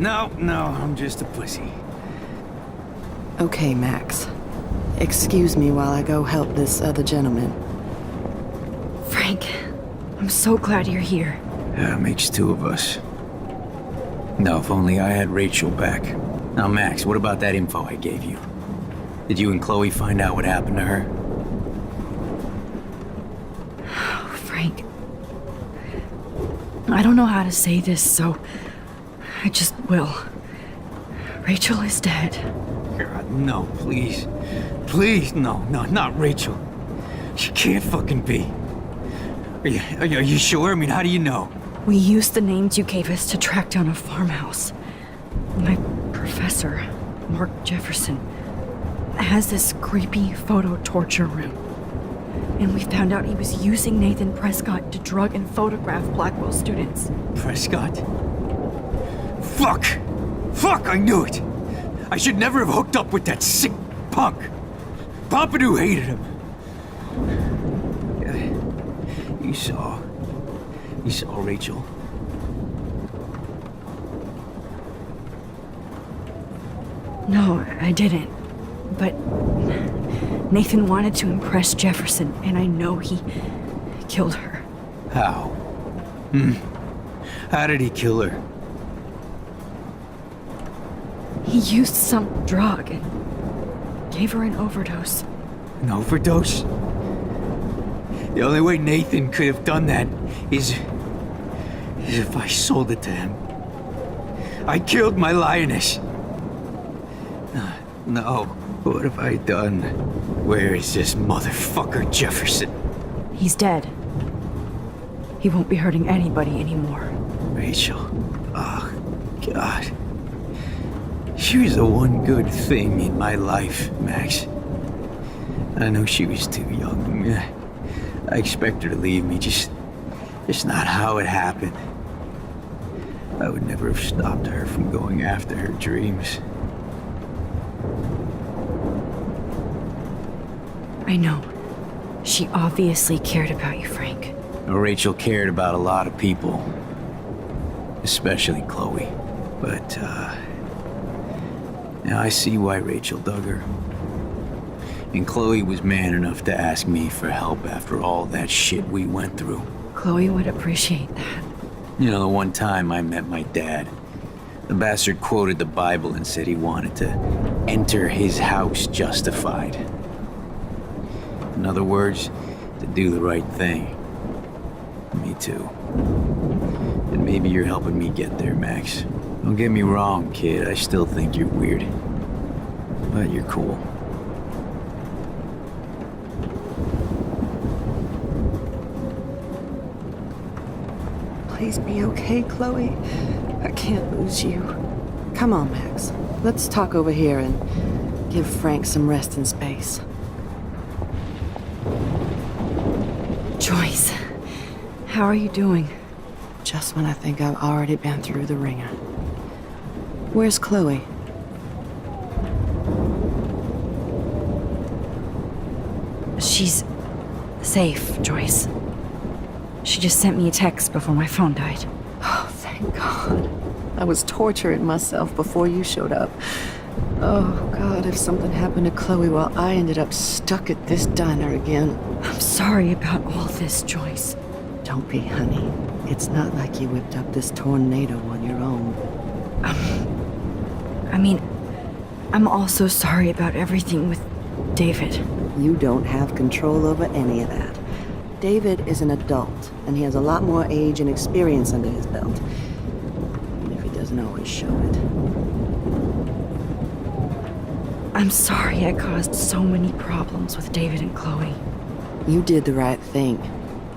No, I'm just a pussy. Okay, Max. Excuse me while I go help this other gentleman. Frank, I'm so glad you're here. Yeah, makes two of us. No, if only I had Rachel back. Now, Max, what about that info I gave you? Did you and Chloe find out what happened to her? Oh, Frank. I don't know how to say this, so I just will. Rachel is dead. God, no, please. Please, no, not Rachel. She can't fucking be. Are you sure? I mean, how do you know? We used the names you gave us to track down a farmhouse. My professor, Mark Jefferson, has this creepy photo torture room. And we found out he was using Nathan Prescott to drug and photograph Blackwell students. Prescott? Fuck, I knew it! I should never have hooked up with that sick punk! Pompidou hated him! You saw Rachel? No, I didn't. But Nathan wanted to impress Jefferson, and I know he killed her. How? How did he kill her? He used some drug and gave her an overdose. An overdose? The only way Nathan could have done that is if I sold it to him. I killed my lioness. No, what have I done? Where is this motherfucker Jefferson? He's dead. He won't be hurting anybody anymore. Rachel. Oh, God. She was the one good thing in my life, Max. I know she was too young. I expect her to leave me, just not how it happened. I would never have stopped her from going after her dreams. I know. She obviously cared about you, Frank. Rachel cared about a lot of people. Especially Chloe. But, now I see why Rachel dug her. And Chloe was man enough to ask me for help after all that shit we went through. Chloe would appreciate that. You know, the one time I met my dad, the bastard quoted the Bible and said he wanted to enter his house justified. In other words, to do the right thing. Me too. And maybe you're helping me get there, Max. Don't get me wrong, kid. I still think you're weird. But you're cool. Please be okay, Chloe. I can't lose you. Come on, Max. Let's talk over here and give Frank some rest and space. Joyce, how are you doing? Just when I think I've already been through the ringer. Where's Chloe? She's safe, Joyce. She just sent me a text before my phone died. Oh, thank God. I was torturing myself before you showed up. Oh, God, if something happened to Chloe while I ended up stuck at this diner again. I'm sorry about all this, Joyce. Don't be, honey. It's not like you whipped up this tornado on your own. I'm also sorry about everything with David. You don't have control over any of that. David is an adult, and he has a lot more age and experience under his belt. Even if he doesn't always show it. I'm sorry I caused so many problems with David and Chloe. You did the right thing.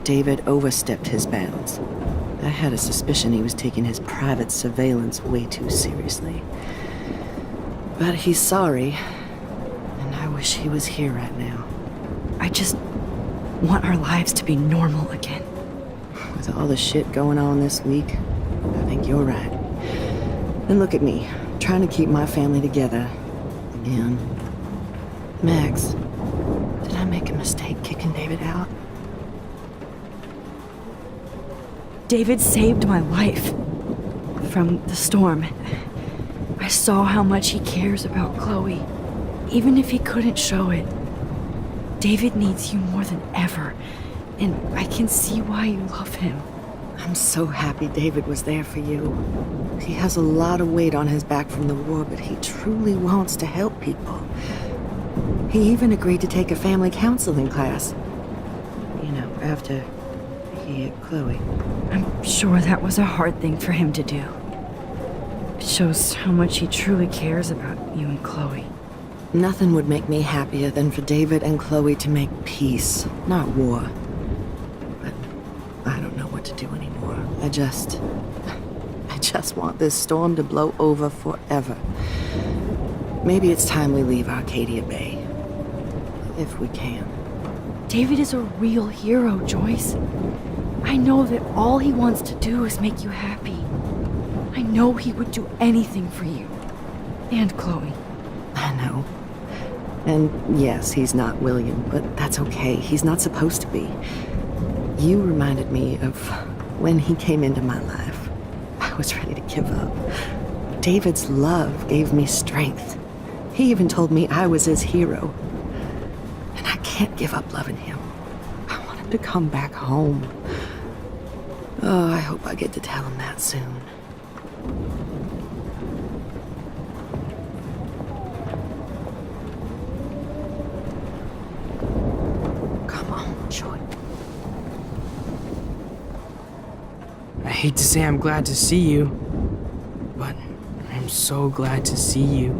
David overstepped his bounds. I had a suspicion he was taking his private surveillance way too seriously. But he's sorry, and I wish he was here right now. I just want our lives to be normal again. With all the shit going on this week, I think you're right. And look at me, trying to keep my family together. Again. Max, did I make a mistake kicking David out? David saved my life from the storm. I saw how much he cares about Chloe, even if he couldn't show it. David needs you more than ever, and I can see why you love him. I'm so happy David was there for you. He has a lot of weight on his back from the war, but he truly wants to help people. He even agreed to take a family counseling class. You know, after he hit Chloe. I'm sure that was a hard thing for him to do. It shows how much he truly cares about you and Chloe. Nothing would make me happier than for David and Chloe to make peace, not war. But I don't know what to do anymore. I just want this storm to blow over forever. Maybe it's time we leave Arcadia Bay. If we can. David is a real hero, Joyce. I know that all he wants to do is make you happy. I know he would do anything for you. And Chloe. I know. And yes, he's not William, but that's okay. He's not supposed to be. You reminded me of when he came into my life. I was ready to give up. David's love gave me strength. He even told me I was his hero. And I can't give up loving him. I want him to come back home. Oh, I hope I get to tell him that soon. Come on, Joy. I hate to say I'm glad to see you, but I'm so glad to see you.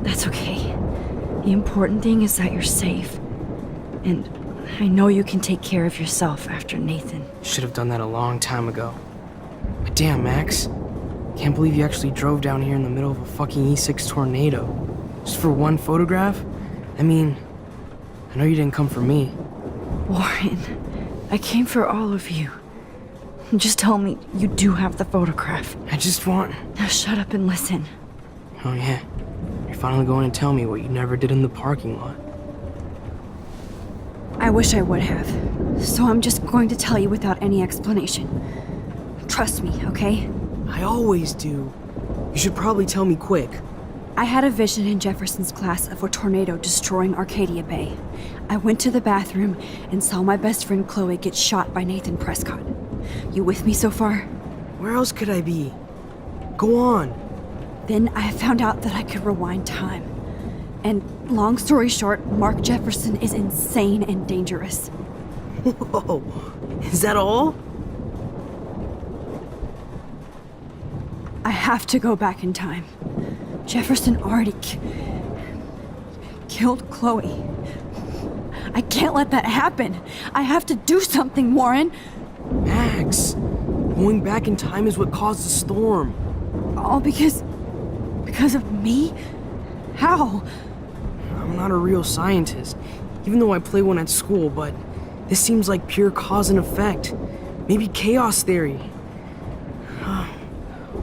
That's okay. The important thing is that you're safe. And I know you can take care of yourself after Nathan. Should have done that a long time ago. But damn, Max. Can't believe you actually drove down here in the middle of a fucking E6 tornado. Just for one photograph? I mean, I know you didn't come for me. Warren, I came for all of you. Just tell me you do have the photograph. I just want... Now shut up and listen. Oh yeah. You're finally going to tell me what you never did in the parking lot. I wish I would have. So I'm just going to tell you without any explanation. Trust me, okay? I always do. You should probably tell me quick. I had a vision in Jefferson's class of a tornado destroying Arcadia Bay. I went to the bathroom and saw my best friend Chloe get shot by Nathan Prescott. You with me so far? Where else could I be? Go on. Then I found out that I could rewind time. And long story short, Mark Jefferson is insane and dangerous. Whoa, is that all? I have to go back in time. Jefferson already killed Chloe. I can't let that happen. I have to do something, Warren. Max, going back in time is what caused the storm. All because of me? How? I'm not a real scientist, even though I play one at school, but this seems like pure cause and effect. Maybe chaos theory.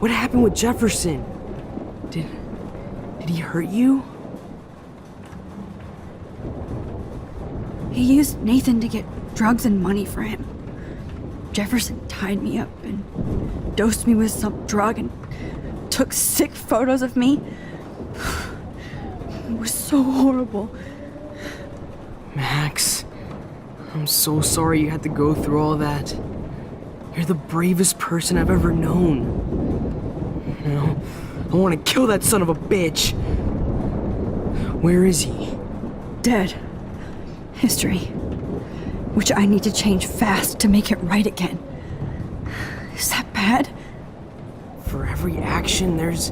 What happened with Jefferson? Did he hurt you? He used Nathan to get drugs and money for him. Jefferson tied me up and dosed me with some drug and took sick photos of me. It was so horrible. Max, I'm so sorry you had to go through all that. You're the bravest person I've ever known. You know, I want to kill that son of a bitch. Where is he? Dead. History. Which I need to change fast to make it right again. Is that bad? For every action, there's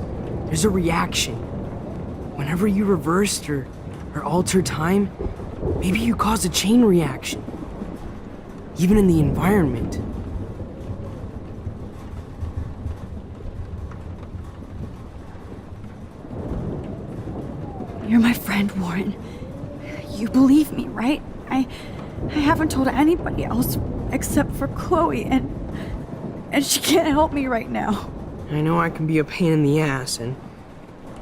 a reaction. Whenever you reversed or altered time, maybe you caused a chain reaction. Even in the environment. You're my friend, Warren. You believe me, right? I haven't told anybody else except for Chloe, and she can't help me right now. I know I can be a pain in the ass, and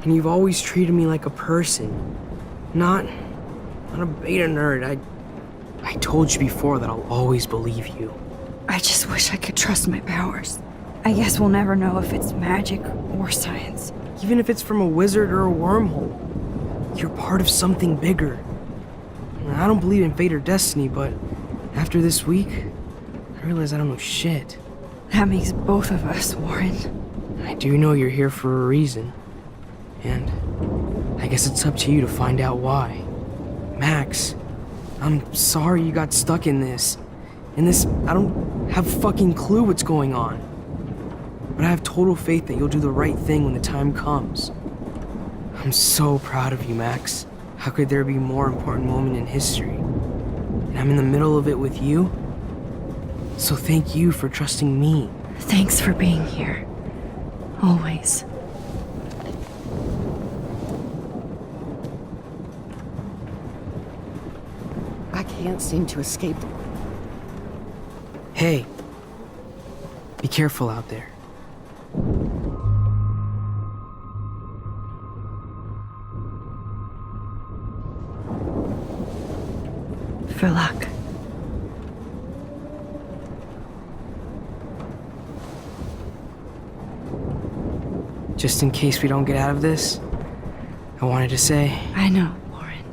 you've always treated me like a person. Not a beta nerd. I told you before that I'll always believe you. I just wish I could trust my powers. I guess we'll never know if it's magic or science. Even if it's from a wizard or a wormhole, you're part of something bigger. I don't believe in fate or destiny, but after this week, I realize I don't know shit. That makes both of us, Warren. I do know you're here for a reason. And I guess it's up to you to find out why. Max, I'm sorry you got stuck in this. I don't have a fucking clue what's going on. But I have total faith that you'll do the right thing when the time comes. I'm so proud of you, Max. How could there be a more important moment in history? And I'm in the middle of it with you. So thank you for trusting me. Thanks for being here. Always. I can't seem to escape. Hey, be careful out there. For luck. Just in case we don't get out of this, I wanted to say, I know, Warren.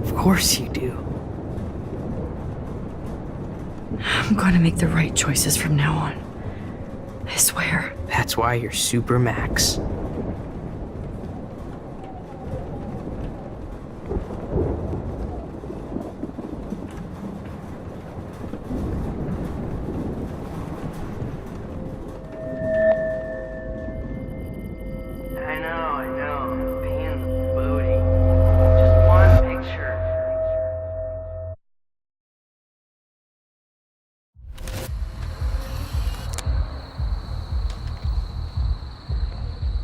of course you do. I'm going to make the right choices from now on. I swear. That's why you're Super Max. I know. Pain in the booty. Just one picture.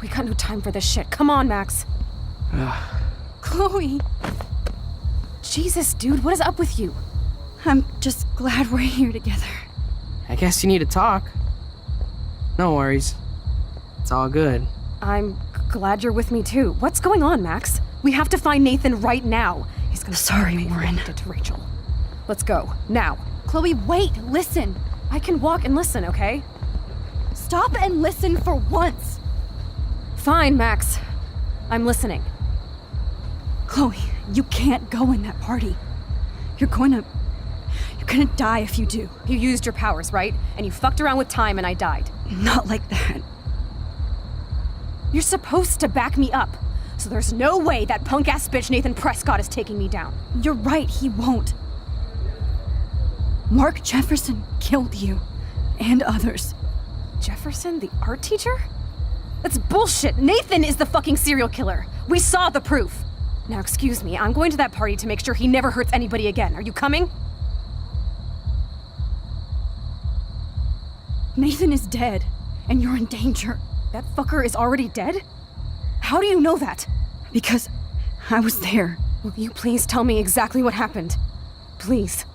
We got no time for this shit. Come on, Max. Chloe! Jesus, dude, what is up with you? I'm just glad we're here together. I guess you need to talk. No worries. It's all good. I'm glad you're with me too. What's going on, Max? We have to find Nathan right now. He's gonna Sorry, Warren. did to Rachel. Let's go, now. Chloe, wait, listen. I can walk and listen, okay? Stop and listen for once. Fine, Max. I'm listening. Chloe, you can't go in that party. You're gonna die if you do. You used your powers, right? And you fucked around with time and I died. Not like that. You're supposed to back me up. So there's no way that punk-ass bitch Nathan Prescott is taking me down. You're right, he won't. Mark Jefferson killed you. And others. Jefferson, the art teacher? That's bullshit. Nathan is the fucking serial killer. We saw the proof. Now, excuse me, I'm going to that party to make sure he never hurts anybody again. Are you coming? Nathan is dead, and you're in danger. That fucker is already dead? How do you know that? Because I was there. Will you please tell me exactly what happened? Please.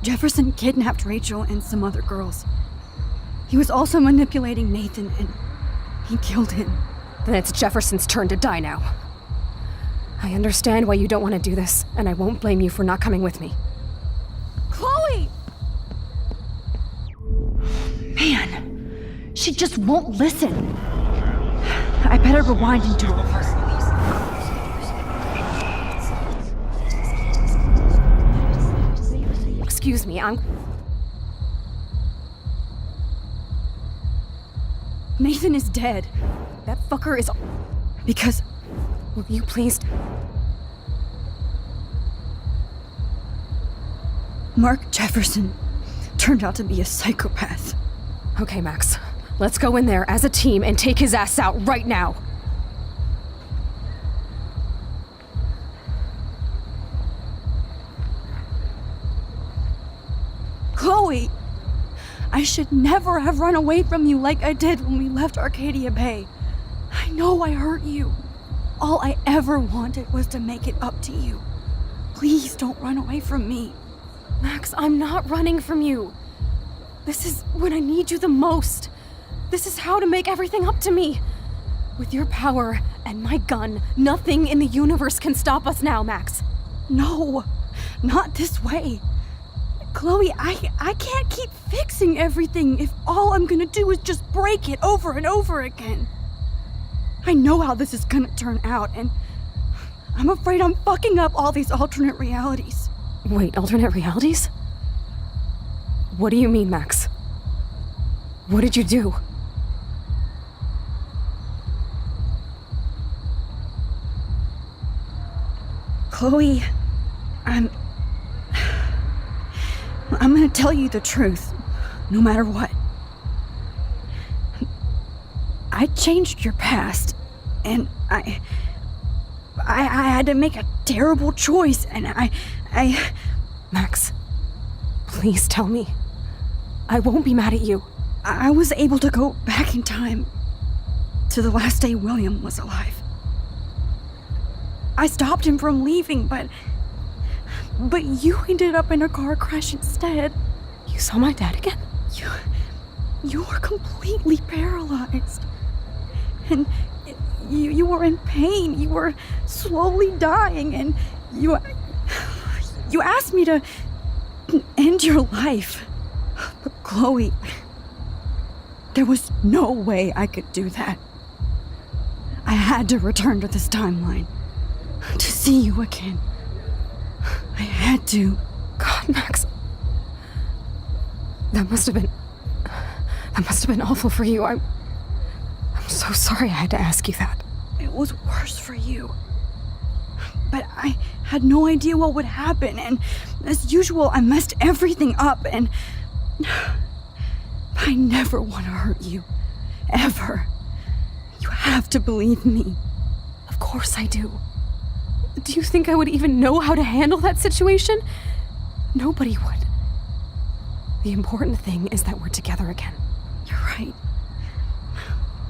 Jefferson kidnapped Rachel and some other girls. He was also manipulating Nathan, and he killed him. Then it's Jefferson's turn to die now. I understand why you don't want to do this, and I won't blame you for not coming with me. Chloe! Man, she just won't listen. I better rewind and do it over. Excuse me, Nathan is dead. That fucker is... Because... Will you please... Mark Jefferson turned out to be a psychopath. Okay, Max. Let's go in there as a team and take his ass out right now. Chloe! I should never have run away from you like I did when we left Arcadia Bay. I know I hurt you. All I ever wanted was to make it up to you. Please don't run away from me. Max, I'm not running from you. This is when I need you the most. This is how to make everything up to me. With your power and my gun. Nothing in the universe can stop us now, Max. No, not this way. Chloe, I can't keep fixing everything if all I'm gonna do is just break it over and over again. I know how this is gonna turn out, and I'm afraid I'm fucking up all these alternate realities. Wait, alternate realities? What do you mean, Max? What did you do? Chloe, I'm gonna tell you the truth, no matter what. I changed your past, and I had to make a terrible choice, and I... Max, please tell me. I won't be mad at you. I was able to go back in time to the last day William was alive. I stopped him from leaving, but you ended up in a car crash instead. You saw my dad again? You were completely paralyzed. And you were in pain. You were slowly dying, and you asked me to end your life. But Chloe, there was no way I could do that. I had to return to this timeline to see you again. I had to. God, Max. That must have been awful for you. I'm so sorry I had to ask you that. It was worse for you. But I had no idea what would happen, and as usual, I messed everything up, and I never want to hurt you. Ever. You have to believe me. Of course I do. Do you think I would even know how to handle that situation? Nobody would. The important thing is that we're together again. You're right.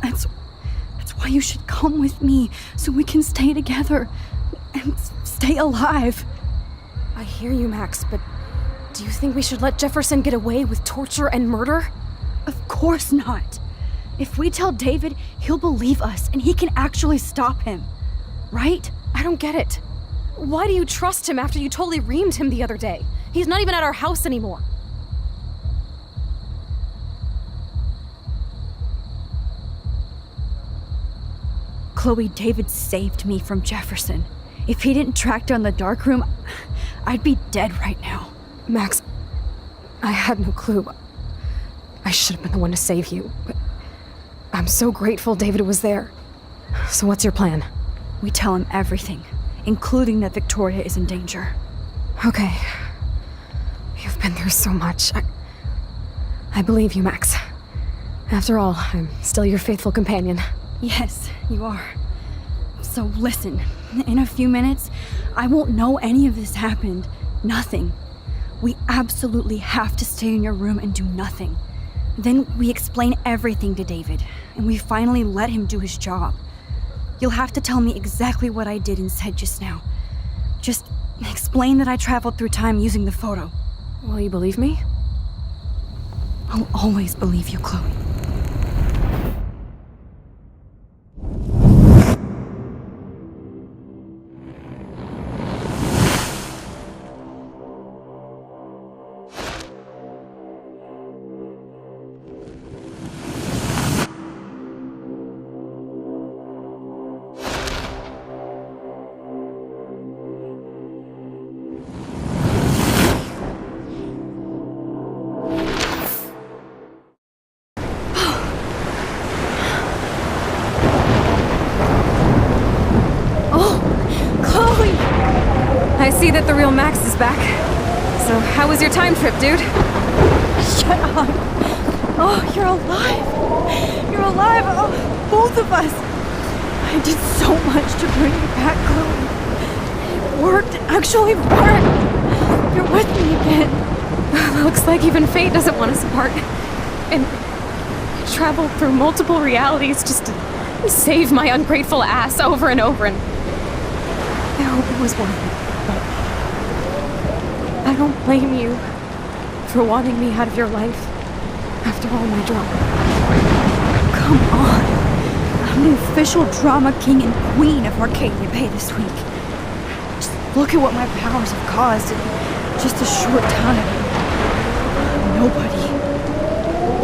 That's why you should come with me, so we can stay together and stay alive. I hear you, Max, but do you think we should let Jefferson get away with torture and murder? Of course not. If we tell David, he'll believe us and he can actually stop him. Right? I don't get it. Why do you trust him after you totally reamed him the other day? He's not even at our house anymore. Chloe, David saved me from Jefferson. If he didn't track down the dark room, I'd be dead right now. Max, I had no clue. I should have been the one to save you, but I'm so grateful David was there. So what's your plan? We tell him everything, including that Victoria is in danger. Okay. You've been through so much. I believe you, Max. After all, I'm still your faithful companion. Yes, you are. So listen, in a few minutes, I won't know any of this happened. Nothing. We absolutely have to stay in your room and do nothing. Then we explain everything to David, and we finally let him do his job. You'll have to tell me exactly what I did and said just now. Just explain that I traveled through time using the photo. Will you believe me? I'll always believe you, Chloe. I see that the real Max is back. So how was your time trip, dude? Shut up. Oh, you're alive. You're alive. Oh, both of us. I did so much to bring you back, Chloe. It worked. It actually worked. You're with me again. Looks like even fate doesn't want us apart. And I traveled through multiple realities just to save my ungrateful ass over and over, and I hope it was worth it. But I don't blame you for wanting me out of your life after all my drama. Come on. I'm the official drama king and queen of Arcadia Bay this week. Just look at what my powers have caused in just a short time. Nobody.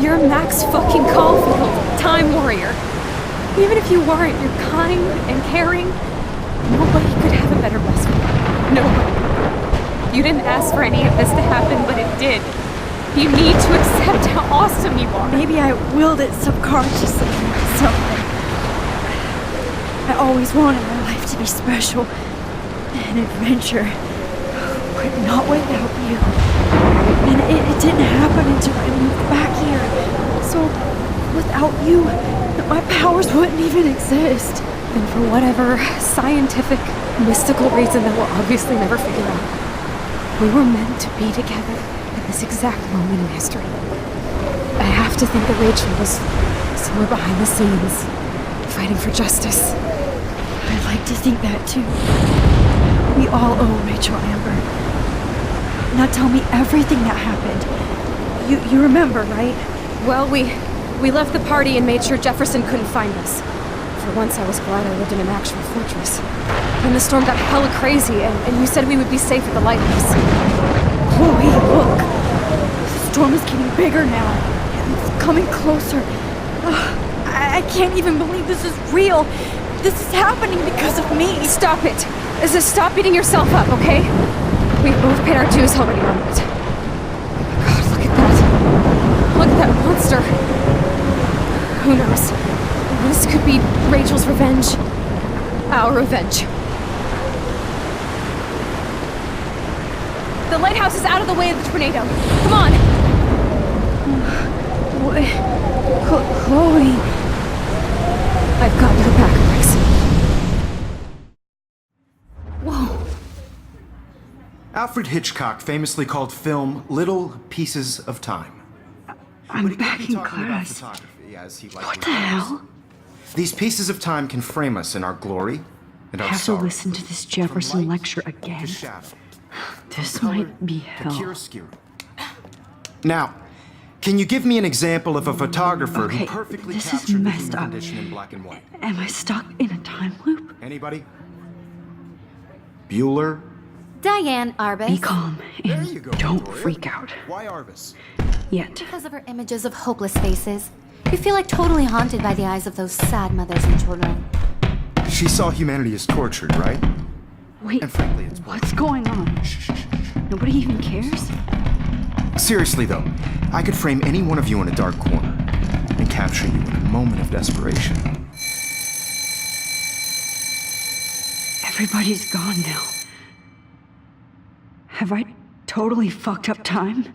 You're Max fucking Caulfield, Time Warrior. Even if you weren't, you're kind and caring. Nobody could have a better best friend. Nobody. You didn't ask for any of this to happen, but it did. You need to accept how awesome you are. Maybe I willed it subconsciously or something. I always wanted my life to be special. An adventure. But not without you. And it didn't happen until I moved back here. So, without you, my powers wouldn't even exist. And for whatever scientific, mystical reason that we'll obviously never figure out, we were meant to be together at this exact moment in history. I have to think that Rachel was somewhere behind the scenes, fighting for justice. I'd like to think that too. We all owe Rachel Amber. Now tell me everything that happened. You remember, right? Well, we left the party and made sure Jefferson couldn't find us. For once, I was glad I lived in an actual fortress. Then the storm got hella crazy, and you said we would be safe at the lighthouse. Chloe, look! The storm is getting bigger now. It's coming closer. I can't even believe this is real. This is happening because of me. Stop it! Stop beating yourself up, okay? We've both paid our dues already on it. God, look at that. Look at that monster. Who knows? This could be Rachel's revenge. Our revenge. The lighthouse is out of the way of the tornado. Come on! Chloe... I've got your back, Max. Whoa. Alfred Hitchcock famously called film little pieces of time. I'm back in class. What the hell? These pieces of time can frame us in our glory and our I have to sorrow. listen to this Jefferson lecture again. This might be hell. Now, can you give me an example of a photographer Okay, who perfectly this is captured the messed human up. condition in black and white? Am I stuck in a time loop? Anybody? Bueller? Diane Arbus. Be calm There and you go, don't Victoria. freak out. Why Arbus? Yet. Because of her images of hopeless faces. You feel like totally haunted by the eyes of those sad mothers and children. She saw humanity as tortured, right? Wait, And frankly, it's what's going on? Nobody even cares? Seriously though, I could frame any one of you in a dark corner and capture you in a moment of desperation. Everybody's gone now. Have I totally fucked up time?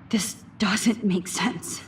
This doesn't make sense.